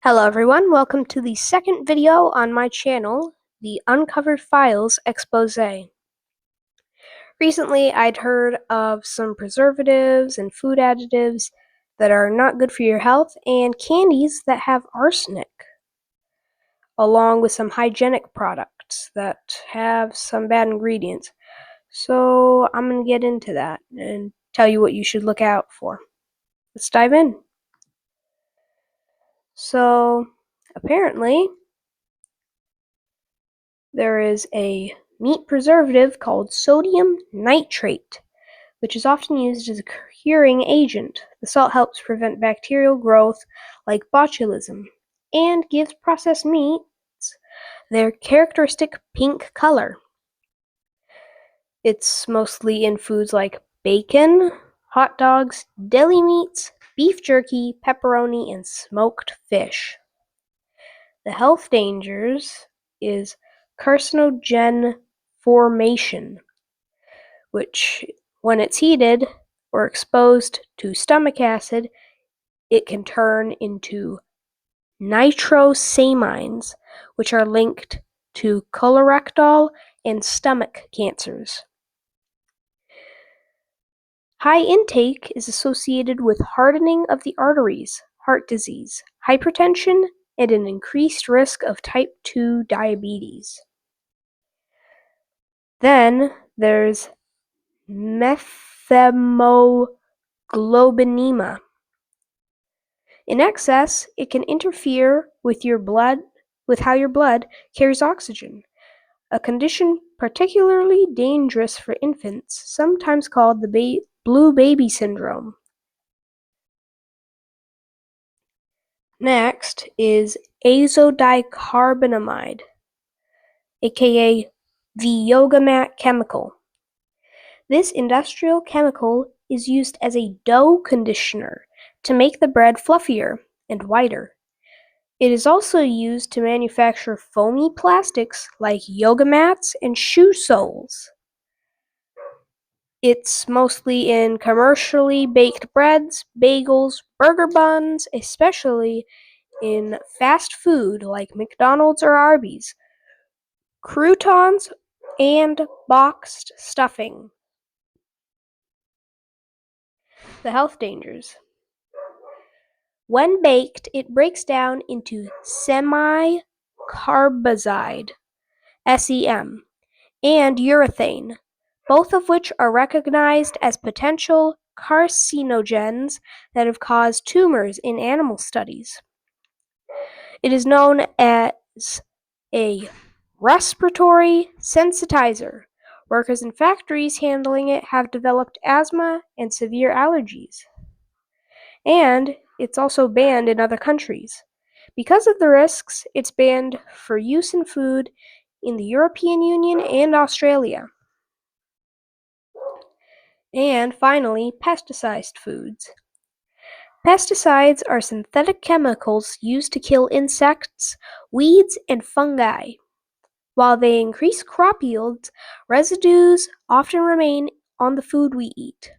Hello everyone, welcome to the second video on my channel, the Uncovered Files Expose. Recently I'd heard of some preservatives and food additives that are not good for your health and candies that have arsenic, along with some hygienic products that have some bad ingredients. So I'm going to get into that and tell you what you should look out for. Let's dive in. So apparently there is a meat preservative called sodium nitrate, which is often used as a curing agent. The salt helps prevent bacterial growth like botulism and gives processed meats their characteristic pink color. It's mostly in foods like bacon, hot dogs, deli meats, beef jerky, pepperoni, and smoked fish. The health dangers is carcinogen formation, which, when it's heated or exposed to stomach acid, it can turn into nitrosamines, which are linked to colorectal and stomach cancers. High intake is associated with hardening of the arteries, heart disease, hypertension, and an increased risk of type 2 diabetes. Then there's methemoglobinemia. In excess, it can interfere with how your blood carries oxygen, a condition particularly dangerous for infants, sometimes called the blue baby syndrome. Next is azodicarbonamide, aka the yoga mat chemical. This industrial chemical is used as a dough conditioner to make the bread fluffier and whiter. It is also used to manufacture foamy plastics like yoga mats and shoe soles. It's mostly in commercially baked breads, bagels, burger buns, especially in fast food like McDonald's or Arby's, croutons, and boxed stuffing. The health dangers. When baked, it breaks down into semi-carbazide, SEM, and urethane, both of which are recognized as potential carcinogens that have caused tumors in animal studies. It is known as a respiratory sensitizer. Workers in factories handling it have developed asthma and severe allergies. And it's also banned in other countries. Because of the risks, it's banned for use in food in the European Union and Australia. And finally, pesticide foods. Pesticides are synthetic chemicals used to kill insects, weeds, and fungi. While they increase crop yields, residues often remain on the food we eat.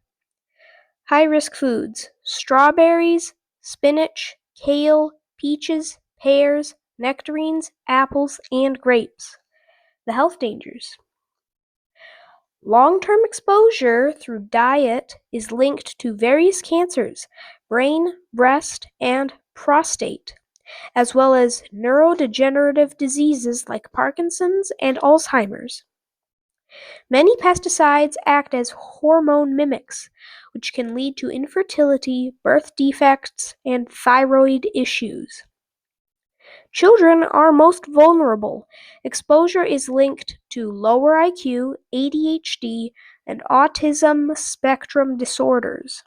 High-risk foods: strawberries, spinach, kale, peaches, pears, nectarines, apples, and grapes. The health dangers. Long-term exposure through diet is linked to various cancers, brain, breast, and prostate, as well as neurodegenerative diseases like Parkinson's and Alzheimer's. Many pesticides act as hormone mimics, which can lead to infertility, birth defects, and thyroid issues. Children are most vulnerable. Exposure is linked to lower IQ, ADHD, and autism spectrum disorders.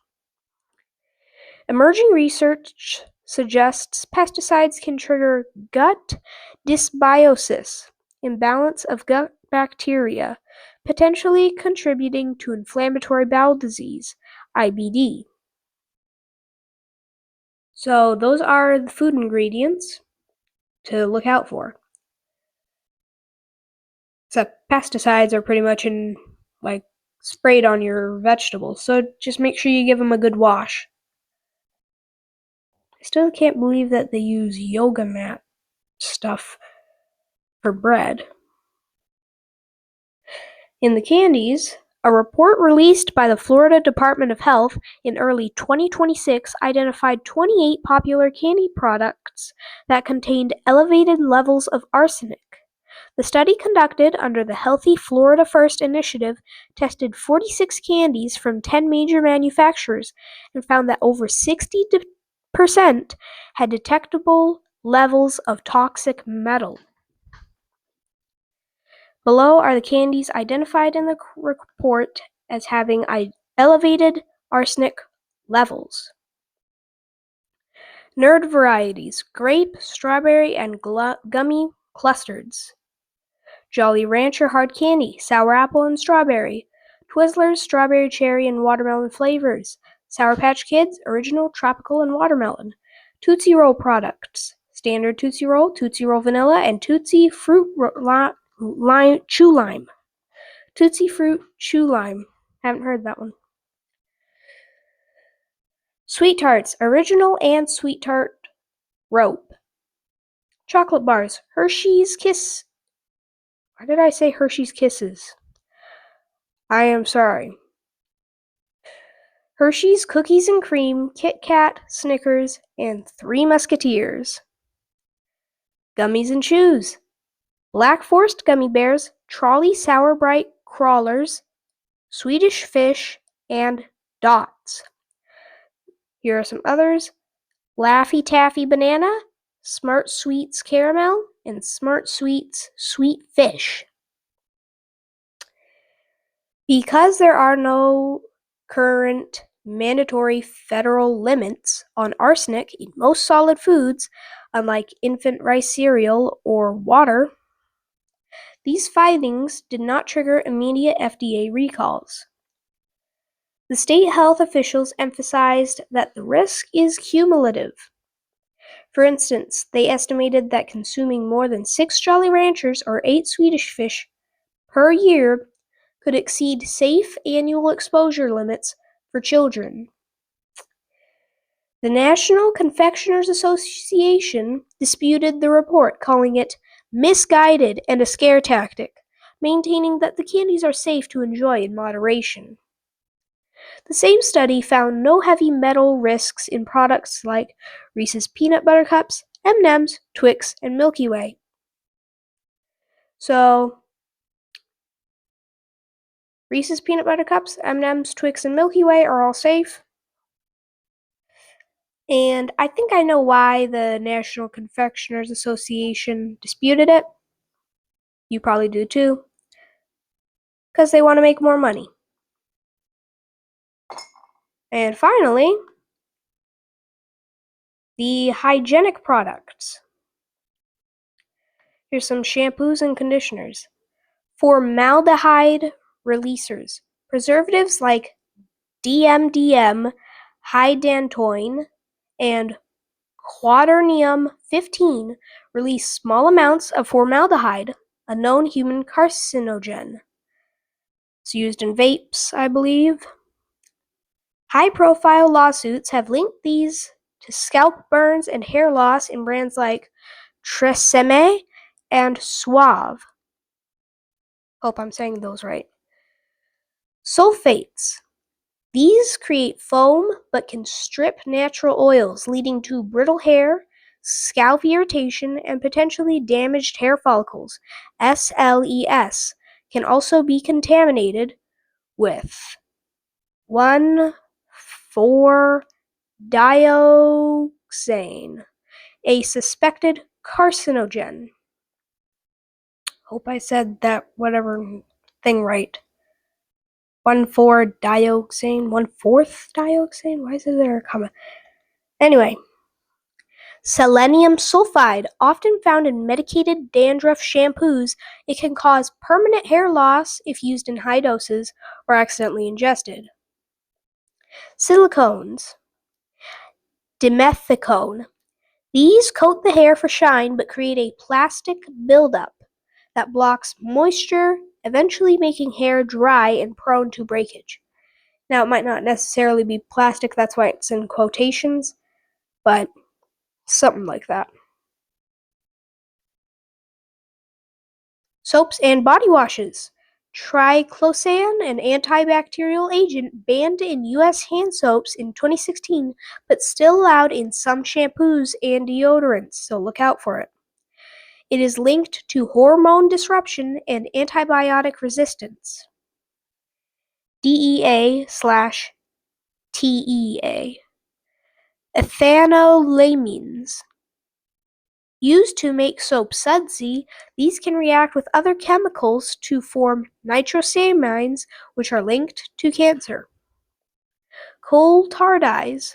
Emerging research suggests pesticides can trigger gut dysbiosis, imbalance of gut bacteria, potentially contributing to inflammatory bowel disease, IBD. So those are the food ingredients to look out for. Except pesticides are pretty much sprayed on your vegetables, so just make sure you give them a good wash. I still can't believe that they use yoga mat stuff for bread. In the candies, a report released by the Florida Department of Health in early 2026 identified 28 popular candy products that contained elevated levels of arsenic. The study, conducted under the Healthy Florida First initiative, tested 46 candies from 10 major manufacturers and found that over 60% had detectable levels of toxic metal. Below are the candies identified in the report as having elevated arsenic levels. Nerd varieties: grape, strawberry, and gummy custards. Jolly Rancher hard candy, sour apple and strawberry. Twizzlers, strawberry, cherry, and watermelon flavors. Sour Patch Kids, original, tropical, and watermelon. Tootsie Roll products: standard Tootsie Roll Vanilla, and Tootsie Fruit Chew Lime. Tootsie Fruit Chew Lime. Haven't heard that one. Sweet Tarts, original and Sweet Tart Rope. Chocolate bars, Hershey's Kiss. Why did I say Hershey's Kisses? I am sorry. Hershey's Cookies and Cream, Kit Kat, Snickers, and Three Musketeers. Gummies and Chews. Black Forest Gummy Bears, Trolley Sour Bright Crawlers, Swedish Fish, and Dots. Here are some others: Laffy Taffy Banana, Smart Sweets Caramel, and Smart Sweets Sweet Fish. Because there are no current mandatory federal limits on arsenic in most solid foods, unlike infant rice cereal or water, these findings did not trigger immediate FDA recalls. The state health officials emphasized that the risk is cumulative. For instance, they estimated that consuming more than 6 Jolly Ranchers or 8 Swedish Fish per year could exceed safe annual exposure limits for children. The National Confectioners Association disputed the report, calling it misguided and a scare tactic, maintaining that the candies are safe to enjoy in moderation. The same study found no heavy metal risks in products like Reese's Peanut Butter Cups, M&M's, Twix, and Milky Way. So, Reese's Peanut Butter Cups, M&M's, Twix, and Milky Way are all safe. And I think I know why the National Confectioners Association disputed it. You probably do too. Because they want to make more money. And finally, the hygienic products. Here's some shampoos and conditioners. Formaldehyde releasers. Preservatives like DMDM, hydantoin, and quaternium 15 release small amounts of formaldehyde, a known human carcinogen. It's used in vapes, I believe. High-profile lawsuits have linked these to scalp burns and hair loss in brands like Tresemme and Suave. Hope I'm saying those right. Sulfates. These create foam but can strip natural oils, leading to brittle hair, scalp irritation, and potentially damaged hair follicles. SLES can also be contaminated with 1,4-dioxane, a suspected carcinogen. Hope I said that whatever thing right. 1,4-dioxane, 1/4 dioxane? Why is there a comma? Anyway, selenium sulfide, often found in medicated dandruff shampoos, it can cause permanent hair loss if used in high doses or accidentally ingested. Silicones. Dimethicone. These coat the hair for shine but create a plastic buildup that blocks moisture, eventually making hair dry and prone to breakage. Now, it might not necessarily be plastic, that's why it's in quotations, but Something like that. Soaps and body washes. Triclosan, an antibacterial agent banned in U.S. hand soaps in 2016, but still allowed in some shampoos and deodorants, so look out for it. It is linked to hormone disruption and antibiotic resistance. DEA/TEA. Ethanolamines. Used to make soap sudsy, these can react with other chemicals to form nitrosamines, which are linked to cancer. Coal tar dyes,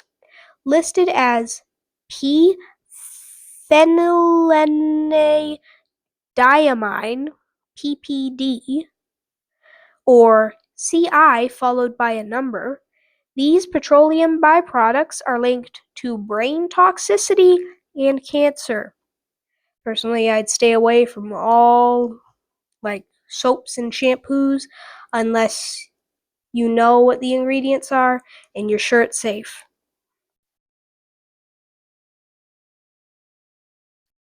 listed as p-phenylene diamine, PPD, or CI followed by a number. These petroleum byproducts are linked to brain toxicity and cancer. Personally, I'd stay away from all soaps and shampoos unless you know what the ingredients are and you're sure it's safe.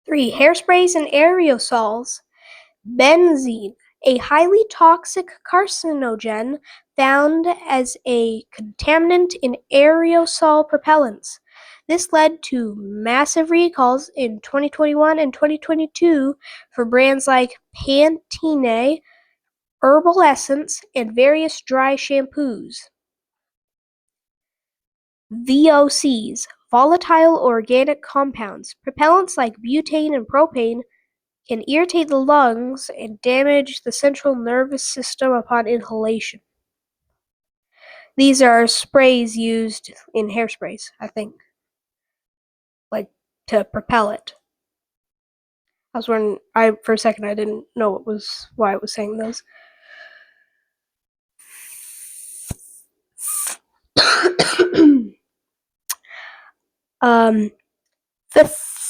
3. Hairsprays and aerosols. Benzene, a highly toxic carcinogen found as a contaminant in aerosol propellants. This led to massive recalls in 2021 and 2022 for brands like Pantene, Herbal Essence, and various dry shampoos. VOCs, volatile organic compounds. Propellants like butane and propane can irritate the lungs and damage the central nervous system upon inhalation. These are sprays used in hairsprays, I think, to propel it. I was wondering, for a second I didn't know why it was saying those.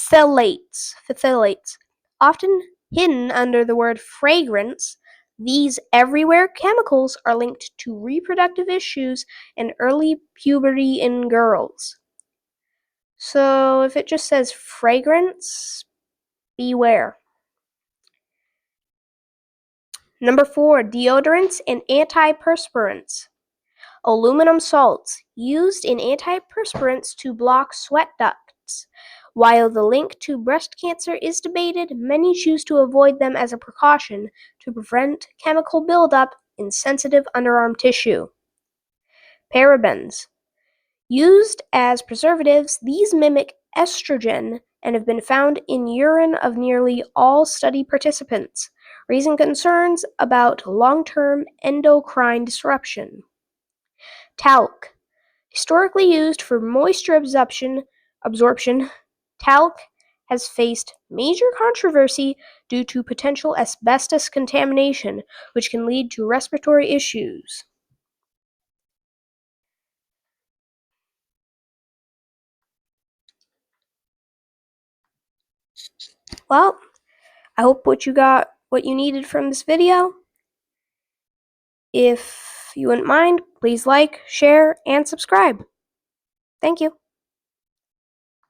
Phthalates. Often hidden under the word fragrance, these everywhere chemicals are linked to reproductive issues and early puberty in girls. So if it just says fragrance, beware. Number 4, deodorants and antiperspirants. Aluminum salts, used in antiperspirants to block sweat ducts. While the link to breast cancer is debated, many choose to avoid them as a precaution to prevent chemical buildup in sensitive underarm tissue. Parabens. Used as preservatives, these mimic estrogen and have been found in urine of nearly all study participants, raising concerns about long-term endocrine disruption. Talc. Historically used for moisture absorption, talc has faced major controversy due to potential asbestos contamination, which can lead to respiratory issues. Well, I hope you got what you needed from this video. If you wouldn't mind, please like, share, and subscribe. Thank you.